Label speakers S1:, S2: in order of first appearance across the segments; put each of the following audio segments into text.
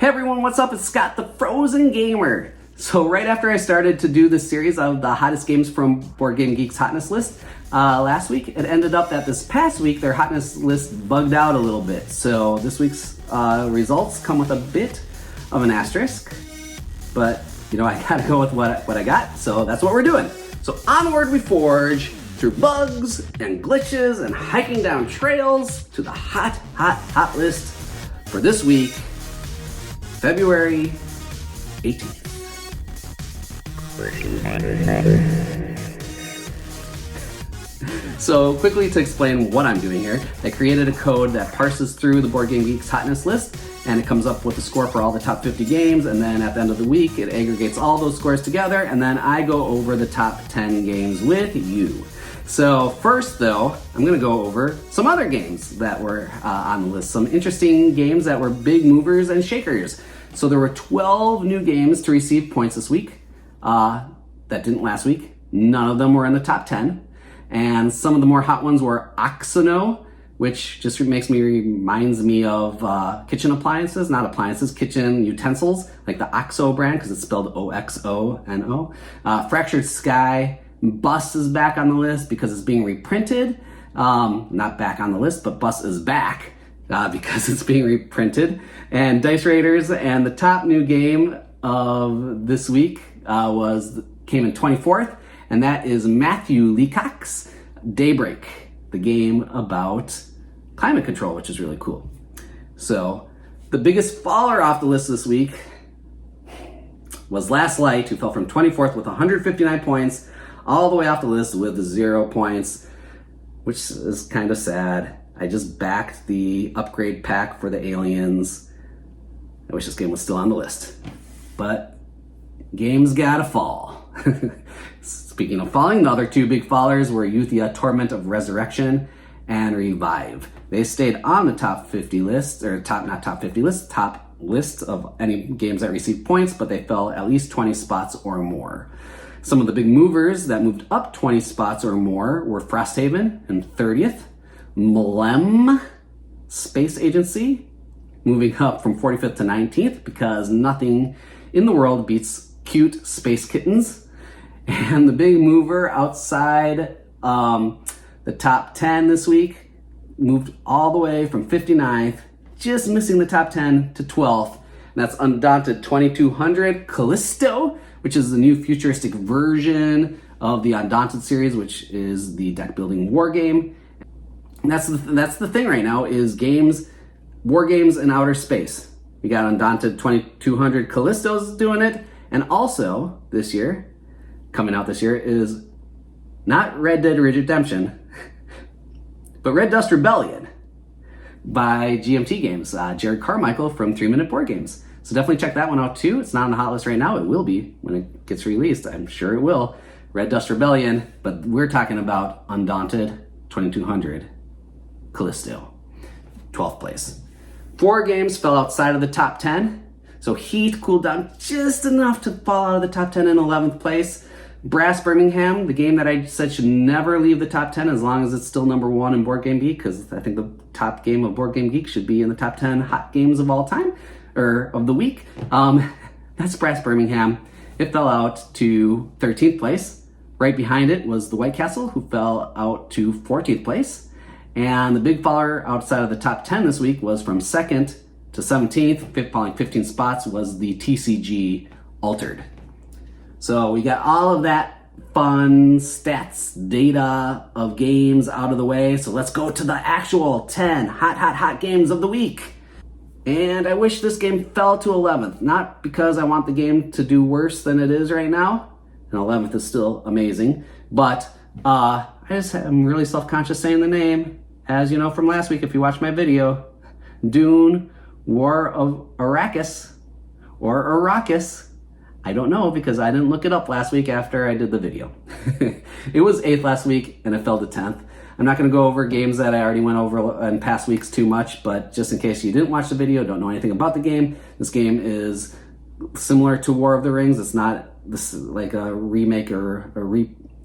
S1: Hey everyone, what's up? It's Scott, the Frozen Gamer. So right after I started to do this series of the hottest games from Board Game Geek's hotness list last week, it ended up that this past week their hotness list bugged out a little bit. So this week's results come with a bit of an asterisk, but you know, I gotta go with what I got, so that's what we're doing. So onward we forge through bugs and glitches and hiking down trails to the hot list for this week, February 18th. So quickly to explain what I'm doing here, I created a code that parses through the Board Game Geek's hotness list, and it comes up with a score for all the top 50 games, and then at the end of the week, it aggregates all those scores together, and then I go over the top 10 games with you. So first though, I'm gonna go over some other games that were on the list, some interesting games that were big movers and shakers. So there were 12 new games to receive points this week that didn't last week. None of them were in the top 10. And some of the more hot ones were Oxono, which just reminds me of kitchen appliances, not appliances, kitchen utensils, like the OXO brand, because it's spelled O-X-O-N-O. Fractured Sky, Bus is back on the list because it's being reprinted. Not back on the list, but Bus is back because it's being reprinted. And Dice Raiders, and the top new game of this week came in 24th, and that is Matthew Leacock's Daybreak, the game about climate control, which is really cool. So the biggest faller off the list this week was Last Light, who fell from 24th with 159 points, all the way off the list with 0 points, which is kind of sad. I just backed the upgrade pack for the aliens. I wish this game was still on the list, but games gotta fall. Speaking of falling, the other two big fallers were Euthia Torment of Resurrection and Revive. They stayed on the top 50 list, or top list of any games that received points, but they fell at least 20 spots or more. Some of the big movers that moved up 20 spots or more were Frosthaven in 30th, Mlem Space Agency moving up from 45th to 19th because nothing in the world beats cute space kittens. And the big mover outside the top 10 this week moved all the way from 59th, just missing the top 10 to 12th. And that's Undaunted 2200 Callisto, which is the new futuristic version of the Undaunted series, which is the deck building war game. And that's the thing right now is war games in outer space. We got Undaunted 2200 Callisto's doing it, and also coming out this year is not Red Dead Redemption, but Red Dust Rebellion by GMT Games, Jared Carmichael from 3 Minute Board Games. So definitely check that one out too. It's not on the hot list right now. It will be when it gets released. I'm sure it will. Red Dust Rebellion, but we're talking about Undaunted 2200 Callisto, 12th place. 4 games fell outside of the top 10. So Heat cooled down just enough to fall out of the top 10 in 11th place. Brass Birmingham, the game that I said should never leave the top 10 as long as it's still number 1 in Board Game Geek, because I think the top game of Board Game Geek should be in the top 10 hot games of all time, or of the week. That's Brass Birmingham. It fell out to 13th place. Right behind it was the White Castle, who fell out to 14th place. And the big faller outside of the top 10 this week was from 2nd to 17th, falling 15 spots, was the TCG Altered. So we got all of that fun stats, data of games out of the way. So let's go to the actual 10 hot games of the week. And I wish this game fell to 11th, not because I want the game to do worse than it is right now. And 11th is still amazing, but I'm really self-conscious saying the name. As you know from last week, if you watched my video, Dune, War of Arrakis, or Arrakis. I don't know because I didn't look it up last week after I did the video. It was 8th last week and it fell to 10th. I'm not going to go over games that I already went over in past weeks too much, but just in case you didn't watch the video, don't know anything about the game, this game is similar to War of the Rings. It's not like a remake or a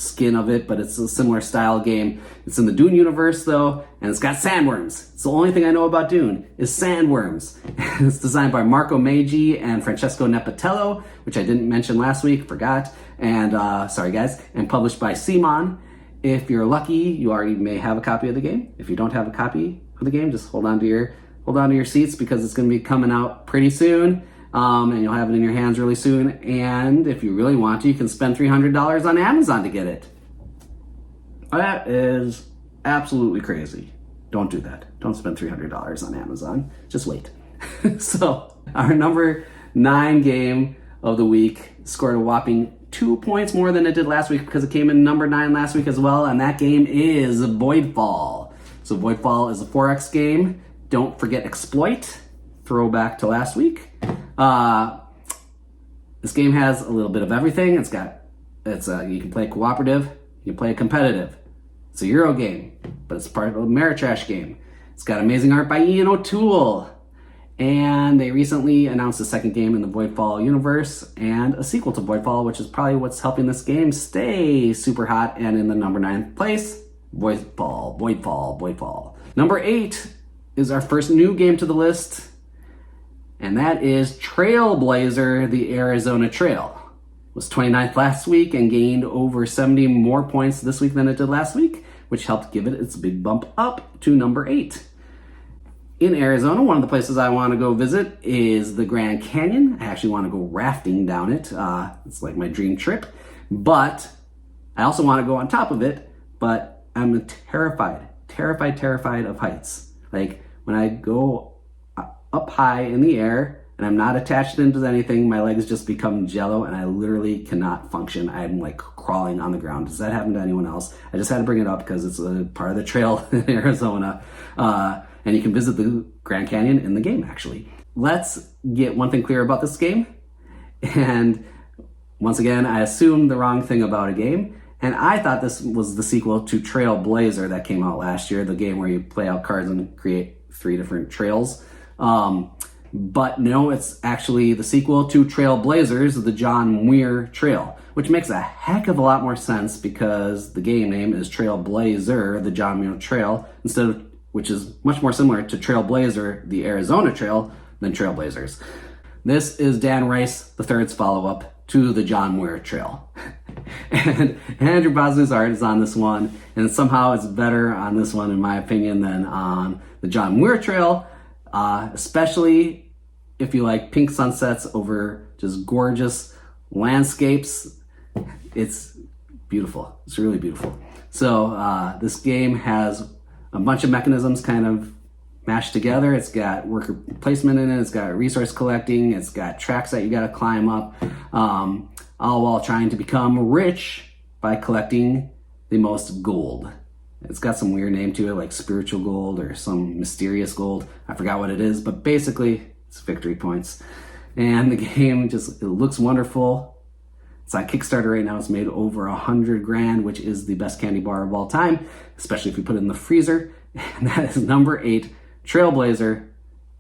S1: skin of it, but it's a similar style game. It's in the Dune universe though, and it's got sandworms. It's the only thing I know about Dune is sandworms. It's designed by Marco Maggi and Francesco Nepatello, which I didn't mention last week, forgot. And sorry guys, and published by Simon. If you're lucky, you already may have a copy of the game. If you don't have a copy of the game, just hold on to your seats because it's going to be coming out pretty soon. And you'll have it in your hands really soon. And if you really want to, you can spend $300 on Amazon to get it. That is absolutely crazy. Don't do that. Don't spend $300 on Amazon. Just wait. So our number 9 game of the week scored a whopping 2 points more than it did last week because it came in number 9 last week as well. And that game is Voidfall. So Voidfall is a 4X game. Don't forget Exploit. Throwback to last week. This game has a little bit of everything. You can play cooperative, you can play competitive. It's a Euro game, but it's part of a Ameritrash game. It's got amazing art by Ian O'Toole. And they recently announced a second game in the Voidfall universe and a sequel to Voidfall, which is probably what's helping this game stay super hot and in the number 9 place. Voidfall. Number 8 is our first new game to the list. And that is Trailblazer, the Arizona Trail. It was 29th last week and gained over 70 more points this week than it did last week, which helped give it its big bump up to number 8. In Arizona, one of the places I want to go visit is the Grand Canyon. I actually want to go rafting down it. It's like my dream trip. But I also want to go on top of it, but I'm terrified of heights. Like when I go up high in the air and I'm not attached into anything, my legs just become jello and I literally cannot function. I'm like crawling on the ground. Does that happen to anyone else? I just had to bring it up because it's a part of the trail in Arizona. And you can visit the Grand Canyon in the game, actually. Let's get one thing clear about this game. And once again, I assumed the wrong thing about a game. And I thought this was the sequel to Trailblazer that came out last year, the game where you play out cards and create 3 different trails. But no, it's actually the sequel to Trailblazers, the John Muir Trail, which makes a heck of a lot more sense because the game name is Trailblazer, the John Muir Trail, which is much more similar to Trailblazer, the Arizona Trail, than Trailblazers. This is Dan Rice III's follow-up to the John Muir Trail. And Andrew Bosner's art is on this one, and somehow it's better on this one, in my opinion, than on the John Muir Trail. Especially if you like pink sunsets over just gorgeous landscapes. It's beautiful. It's really beautiful. So this game has a bunch of mechanisms kind of mashed together. It's got worker placement in it. It's got resource collecting. It's got tracks that you got to climb up, all while trying to become rich by collecting the most gold. It's got some weird name to it, like spiritual gold or some mysterious gold. I forgot what it is, but basically it's victory points. And the game it looks wonderful. It's on Kickstarter right now. It's made over $100,000, which is the best candy bar of all time, especially if you put it in the freezer. And that is number 8, Trailblazer,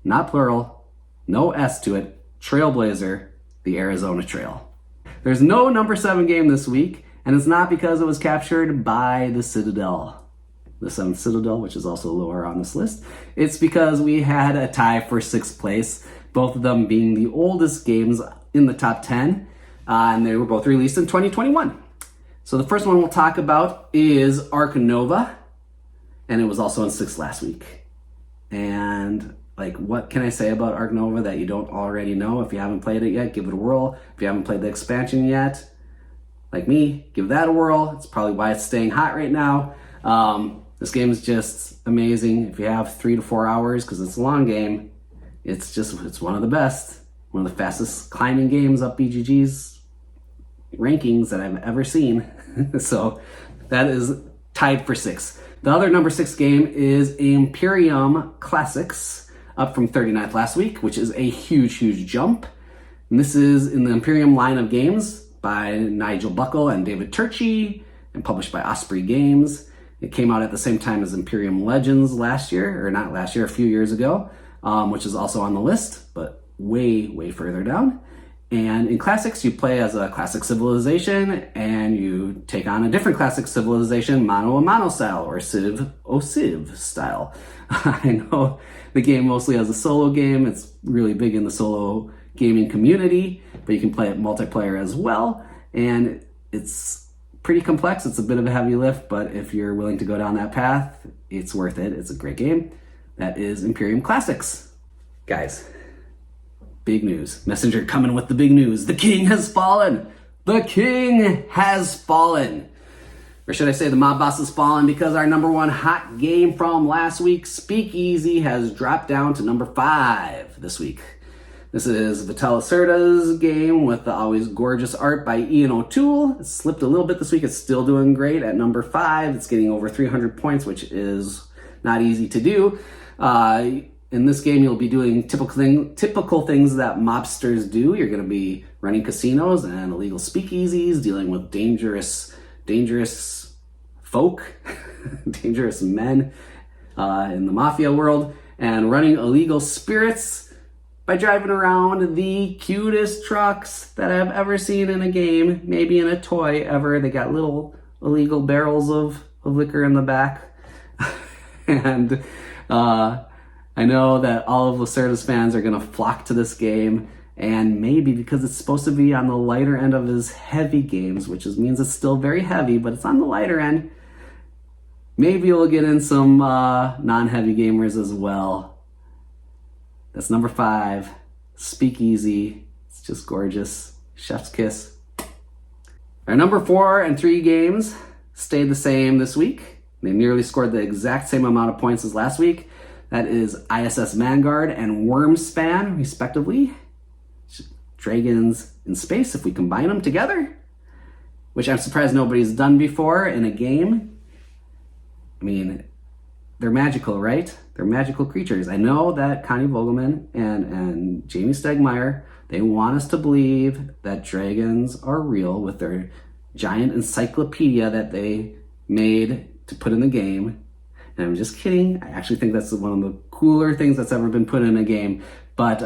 S1: not plural, no S to it, Trailblazer, the Arizona Trail. There's no number 7 game this week, and it's not because it was captured by the Citadel. The 7th Citadel, which is also lower on this list. It's because we had a tie for 6th place, both of them being the oldest games in the top 10, and they were both released in 2021. So the first one we'll talk about is Ark Nova, and it was also in 6th last week. And like, what can I say about Ark Nova that you don't already know? If you haven't played it yet, give it a whirl. If you haven't played the expansion yet, like me, give that a whirl. It's probably why it's staying hot right now. This game is just amazing. If you have 3 to 4 hours, because it's a long game, it's one of the best, one of the fastest climbing games up BGG's rankings that I've ever seen. So that is tied for 6. The other number 6 game is Imperium Classics, up from 39th last week, which is a huge jump. And this is in the Imperium line of games by Nigel Buckle and David Turchi, and published by Osprey Games. It came out at the same time as Imperium Legends a few years ago, which is also on the list, but way further down. And in classics, you play as a classic civilization, and you take on a different classic civilization, mano a mano style, or civ o civ style. I know the game mostly as a solo game. It's really big in the solo gaming community, but you can play it multiplayer as well. And it's pretty complex. It's a bit of a heavy lift, but if you're willing to go down that path, it's worth it. It's a great game. That is Imperium Classics. Guys, big news. Messenger coming with the big news. The king has fallen. The king has fallen. Or should I say the mob boss has fallen, because our number one hot game from last week, Speakeasy, has dropped down to number 5 this week. This is Vital Lacerda's game with the always gorgeous art by Ian O'Toole. It slipped a little bit this week. It's still doing great at number 5. It's getting over 300 points, which is not easy to do. In this game, you'll be doing typical things that mobsters do. You're going to be running casinos and illegal speakeasies, dealing with dangerous folk, dangerous men in the mafia world, and running illegal spirits by driving around the cutest trucks that I've ever seen in a game, maybe in a toy ever. They got little illegal barrels of liquor in the back. And I know that all of Lacerda's fans are going to flock to this game, and maybe because it's supposed to be on the lighter end of his heavy games, which means it's still very heavy, but it's on the lighter end, maybe we'll get in some non-heavy gamers as well. That's number 5, Speakeasy. It's just gorgeous. Chef's kiss. Our number 4 and 3 games stayed the same this week. They nearly scored the exact same amount of points as last week. That is ISS Vanguard and Wormspan, respectively. Dragons in space, if we combine them together, which I'm surprised nobody's done before in a game. I mean, they're magical, right? They're magical creatures. I know that Connie Vogelman and Jamie Stegmaier, they want us to believe that dragons are real with their giant encyclopedia that they made to put in the game. And I'm just kidding. I actually think that's one of the cooler things that's ever been put in a game. But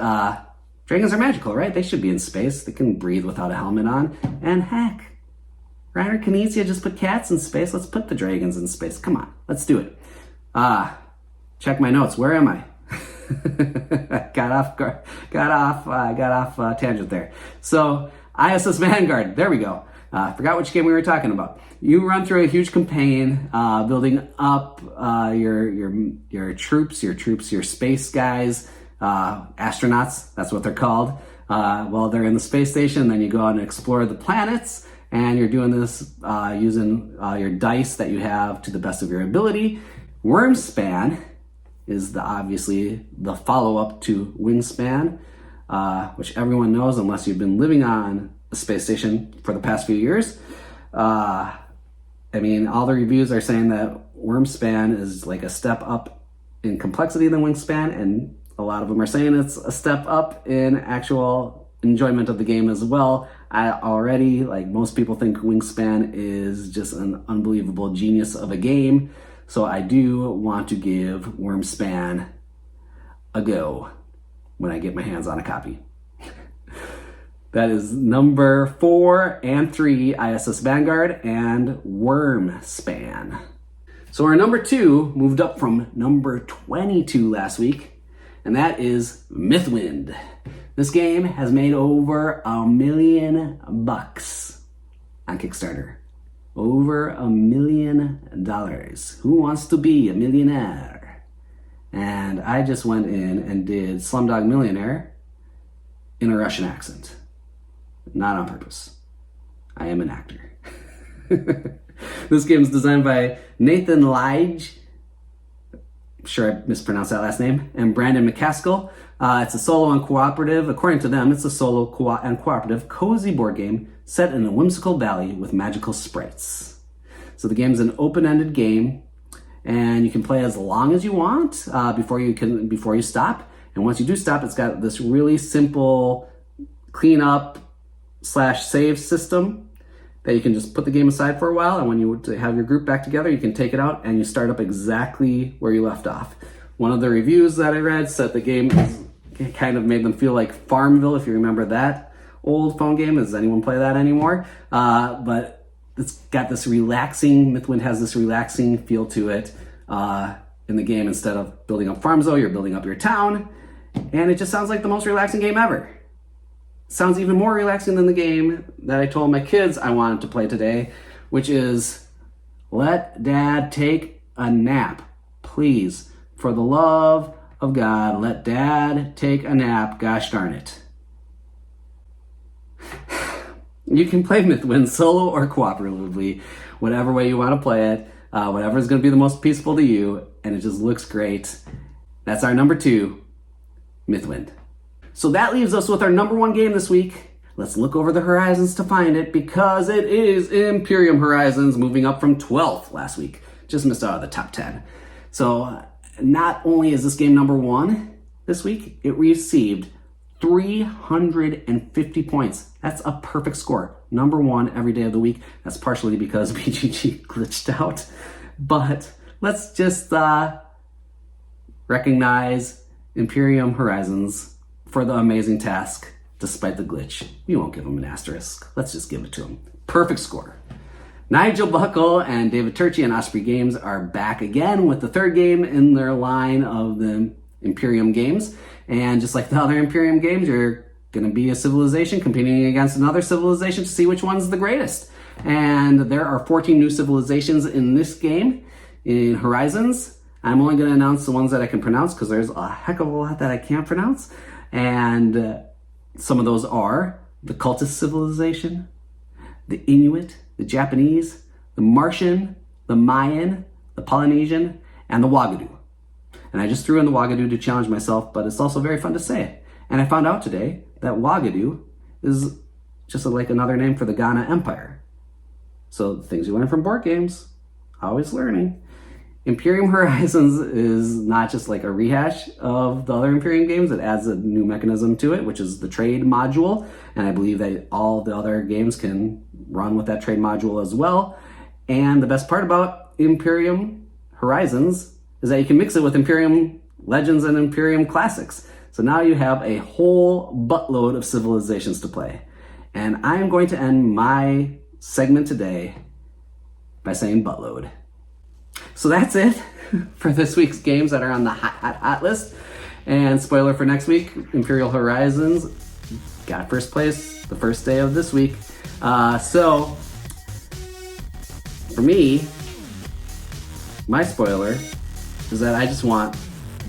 S1: dragons are magical, right? They should be in space. They can breathe without a helmet on. And heck, Reiner Knizia just put cats in space. Let's put the dragons in space. Come on, let's do it. Check my notes. Where am I? got off tangent there. So ISS Vanguard. There we go. Forgot which game we were talking about. You run through a huge campaign, building up your troops, your space guys, astronauts. That's what they're called. While they're in the space station, then you go out and explore the planets, and you're doing this using your dice that you have to the best of your ability. Wormspan is obviously the follow-up to Wingspan, which everyone knows unless you've been living on the space station for the past few years. I mean, all the reviews are saying that Wormspan is like a step up in complexity than Wingspan, and a lot of them are saying it's a step up in actual enjoyment of the game as well. I already, like most people, think Wingspan is just an unbelievable genius of a game, so I do want to give Wormspan a go when I get my hands on a copy. That is number 4 and 3, ISS Vanguard and Wormspan. So our number 2 moved up from number 22 last week, and that is Mythwind. This game has made over $1 million on Kickstarter. Over $1 million. Who wants to be a millionaire? And I just went in and did Slumdog Millionaire in a Russian accent. Not on purpose. I am an actor. This game is designed by Nathan Lige. I'm sure I mispronounced that last name. And Brandon McCaskill. It's a solo and cooperative. According to them, it's a solo and cooperative cozy board game set in a whimsical valley with magical sprites. So the game's an open-ended game, and you can play as long as you want before you stop. And once you do stop, it's got this really simple cleanup / save system that you can just put the game aside for a while, and when you have your group back together, you can take it out and you start up exactly where you left off. One of the reviews that I read said the game kind of made them feel like Farmville, if you remember that old phone game. Does anyone play that anymore? But it's got this relaxing, Mythwind has this relaxing feel to it in the game. Instead of building up farms though, you're building up your town. And it just sounds like the most relaxing game ever. Sounds even more relaxing than the game that I told my kids I wanted to play today, which is Let Dad Take a Nap. Please, for the love of God, let Dad take a nap, gosh darn it. You can play Mythwind solo or cooperatively, whatever way you want to play it, whatever is going to be the most peaceful to you, and it just looks great. That's our number 2, Mythwind. So that leaves us with our number 1 game this week. Let's look over the horizons to find it, because it is Imperium Horizons, moving up from 12th last week. Just missed out of the top 10. So not only is this game number 1 this week, it received 350 points. That's a perfect score. Number 1 every day of the week. That's partially because BGG glitched out. But let's just recognize Imperium Horizons for the amazing task despite the glitch. We won't give him an asterisk. Let's just give it to him. Perfect score. Nigel Buckle and David Turchi and Osprey Games are back again with the 3rd game in their line of the Imperium games. And just like the other Imperium games, you're going to be a civilization competing against another civilization to see which one's the greatest. And there are 14 new civilizations in this game, in Horizons. I'm only going to announce the ones that I can pronounce because there's a heck of a lot that I can't pronounce. And some of those are the Cultist civilization, the Inuit, the Japanese, the Martian, the Mayan, the Polynesian, and the Wagadu. And I just threw in the Wagadu to challenge myself, but it's also very fun to say it. And I found out today that Wagadu is just like another name for the Ghana Empire. So the things you learn from board games, always learning. Imperium Horizons is not just like a rehash of the other Imperium games. It adds a new mechanism to it, which is the trade module. And I believe that all the other games can run with that trade module as well. And the best part about Imperium Horizons is that you can mix it with Imperium Legends and Imperium Classics. So now you have a whole buttload of civilizations to play. And I'm going to end my segment today by saying buttload. So that's it for this week's games that are on the hot list. And spoiler for next week, Imperial Horizons got first place the first day of this week. So for me, my spoiler is that I just want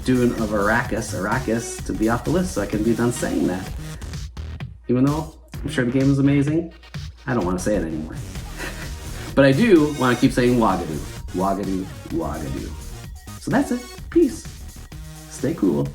S1: Dune of Arrakis to be off the list so I can be done saying that. Even though I'm sure the game is amazing, I don't want to say it anymore. But I do want to keep saying Wagadu. Wagadu, Wagadu. So that's it. Peace. Stay cool.